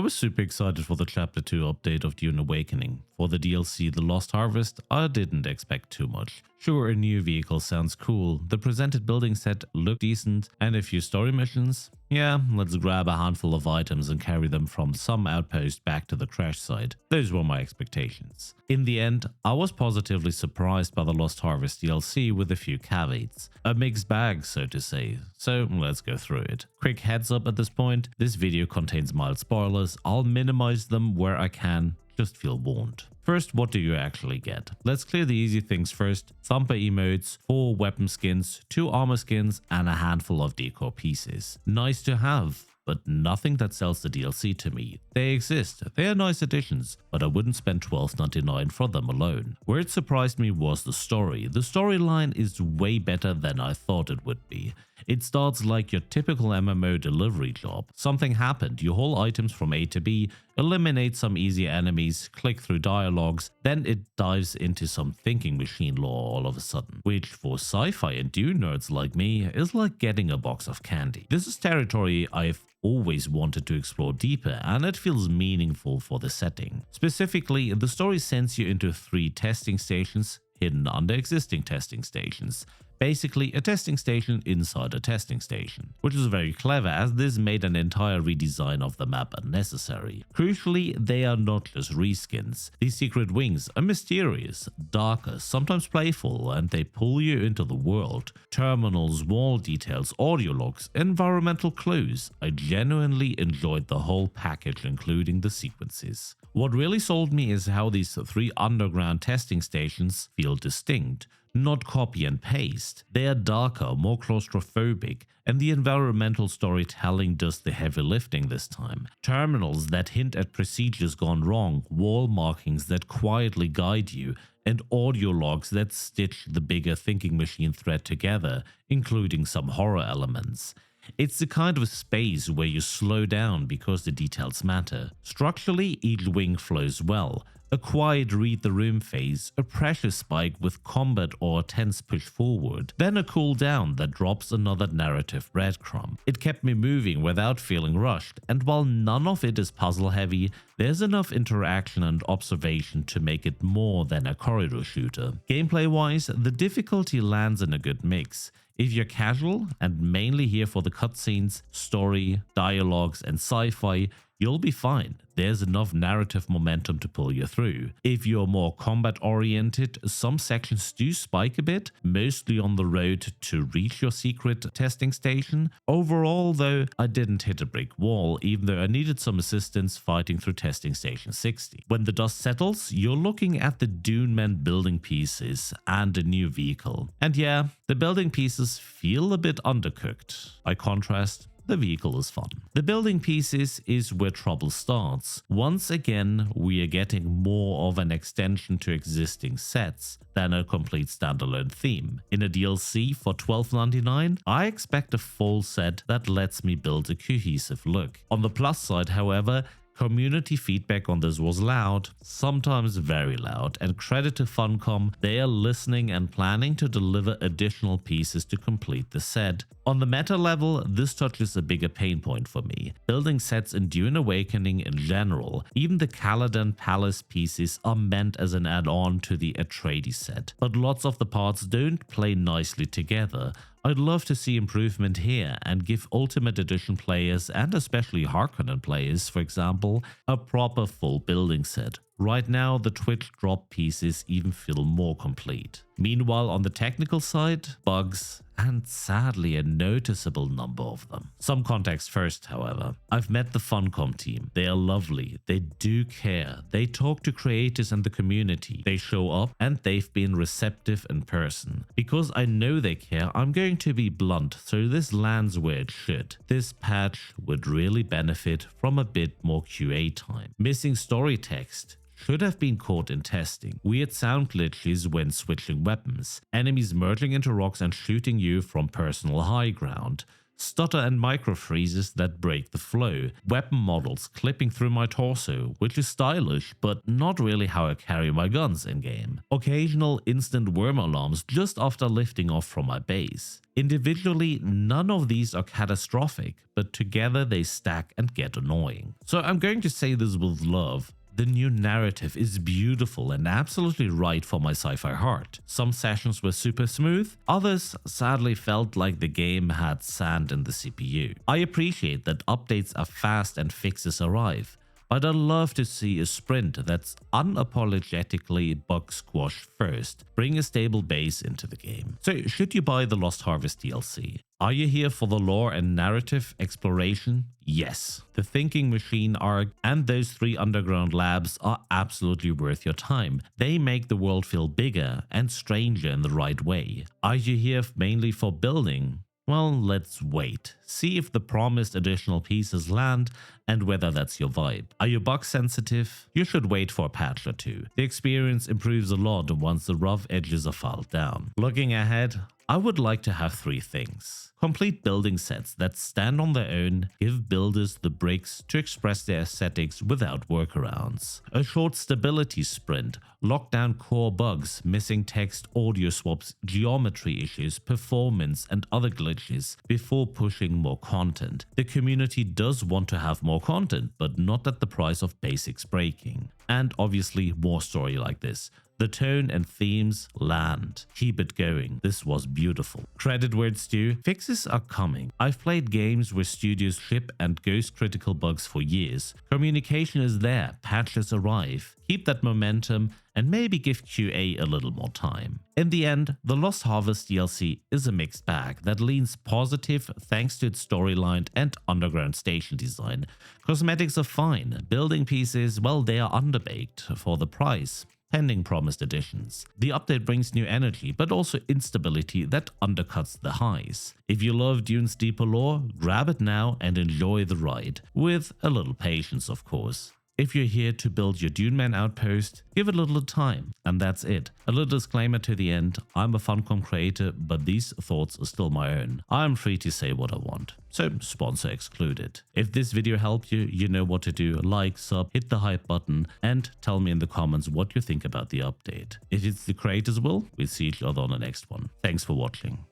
was super excited for the Chapter 2 update of Dune Awakening. For the DLC The Lost Harvest, I didn't expect too much. Sure, a new vehicle sounds cool, the presented building set looked decent, and a few story missions? Yeah, let's grab a handful of items and carry them from some outpost back to the crash site. Those were my expectations. In the end, I was positively surprised by the Lost Harvest DLC with a few caveats. A mixed bag, so to say. So let's go through it. Quick heads up at this point, this video contains mild spoilers. I'll minimize them where I can, just feel warned. First, what do you actually get? Let's clear the easy things first. Thumper emotes, 4 weapon skins, 2 armor skins, and a handful of decor pieces. Nice to have, but nothing that sells the DLC to me. They exist, they are nice additions, but I wouldn't spend $12.99 for them alone. Where it surprised me was the story. The storyline is way better than I thought it would be. It starts like your typical MMO delivery job. Something happened, you haul items from A to B, eliminate some easy enemies, click through dialogues, then it dives into some thinking machine lore all of a sudden, which for sci-fi and Dune nerds like me is like getting a box of candy. This is territory I've always wanted to explore deeper, and it feels meaningful for the setting. Specifically, the story sends you into 3 testing stations hidden under existing testing stations. Basically, a testing station inside a testing station, which is very clever as this made an entire redesign of the map unnecessary. Crucially, they are not just reskins. These secret wings are mysterious, darker, sometimes playful, and they pull you into the world. Terminals, wall details, audio logs, environmental clues. I genuinely enjoyed the whole package, including the sequences. What really sold me is how these 3 underground testing stations feel distinct. Not copy and paste. They are darker, more claustrophobic, and the environmental storytelling does the heavy lifting this time. Terminals that hint at procedures gone wrong, wall markings that quietly guide you, and audio logs that stitch the bigger thinking machine thread together, including some horror elements. It's the kind of space where you slow down because the details matter. Structurally, each wing flows well. A quiet read the room phase, a pressure spike with combat or tense push forward, then a cool down that drops another narrative breadcrumb. It kept me moving without feeling rushed, and while none of it is puzzle heavy, there's enough interaction and observation to make it more than a corridor shooter. Gameplay wise, the difficulty lands in a good mix. If you're casual and mainly here for the cutscenes, story, dialogues, and sci-fi, you'll be fine. There's enough narrative momentum to pull you through. If you're more combat oriented, some sections do spike a bit, mostly on the road to reach your secret testing station. Overall though, I didn't hit a brick wall, even though I needed some assistance fighting through testing station 60. When the dust settles, you're looking at the Dune men building pieces and a new vehicle. And yeah, the building pieces feel a bit undercooked. By contrast, the vehicle is fun. The building pieces is where trouble starts. Once again, we are getting more of an extension to existing sets than a complete standalone theme. In a DLC for $12.99, I expect a full set that lets me build a cohesive look. On the plus side, however, community feedback on this was loud, sometimes very loud, and credit to Funcom, they are listening and planning to deliver additional pieces to complete the set. On the meta level, this touches a bigger pain point for me. Building sets in Dune Awakening in general, even the Caladan Palace pieces are meant as an add-on to the Atreides set, but lots of the parts don't play nicely together. I'd love to see improvement here and give Ultimate Edition players, and especially Harkonnen players for example, a proper full building set. Right now, the Twitch drop pieces even feel more complete. Meanwhile, on the technical side, bugs, and sadly a noticeable number of them. Some context first, however. I've met the Funcom team. They are lovely. They do care. They talk to creators and the community. They show up and they've been receptive in person. Because I know they care, I'm going to be blunt, so this lands where it should. This patch would really benefit from a bit more QA time. Missing story text should have been caught in testing. Weird sound glitches when switching weapons. Enemies merging into rocks and shooting you from personal high ground. stutter and micro freezes that break the flow, weapon models clipping through my torso, which is stylish but not really how I carry my guns in game, occasional instant worm alarms just after lifting off from my base. Individually, none of these are catastrophic, but together they stack and get annoying. So I'm going to say this with love. The new narrative is beautiful and absolutely right for my sci-fi heart. Some sessions were super smooth, others sadly felt like the game had sand in the CPU. I appreciate that updates are fast and fixes arrive, but I'd love to see a sprint that's unapologetically bug squash first, bring a stable base into the game. So should you buy the Lost Harvest DLC? Are you here for the lore and narrative exploration? Yes. The Thinking Machine arc and those 3 underground labs are absolutely worth your time. They make the world feel bigger and stranger in the right way. Are you here mainly for building? Well, let's wait. See if the promised additional pieces land and whether that's your vibe. Are you bug sensitive? You should wait for a patch or 2. The experience improves a lot once the rough edges are filed down. Looking ahead, I would like to have 3 things. Complete building sets that stand on their own, give builders the bricks to express their aesthetics without workarounds. A short stability sprint, lock down core bugs, missing text, audio swaps, geometry issues, performance and other glitches before pushing more content. The community does want to have more content, but not at the price of basics breaking. And obviously more story like this. The tone and themes land. Keep it going. This was beautiful. Credit where it's due. Fixes are coming. I've played games where studios ship and ghost critical bugs for years. Communication is there. Patches arrive. Keep that momentum and maybe give QA a little more time. In the end, the Lost Harvest DLC is a mixed bag that leans positive thanks to its storyline and underground station design. Cosmetics are fine. Building pieces, well, they are underbaked for the price, pending promised additions. The update brings new energy, but also instability that undercuts the highs. If you love Dune's deeper lore, grab it now and enjoy the ride, with a little patience of course. If you're here to build your Dune Man outpost, give it a little time, and that's it. A little disclaimer to the end, I'm a Funcom creator, but these thoughts are still my own. I'm free to say what I want, so sponsor excluded. If this video helped you, you know what to do. Like, sub, hit the hype button, and tell me in the comments what you think about the update. If it's the creator's will, we'll see each other on the next one. Thanks for watching.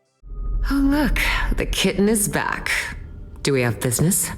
Oh look, the kitten is back. Do we have business?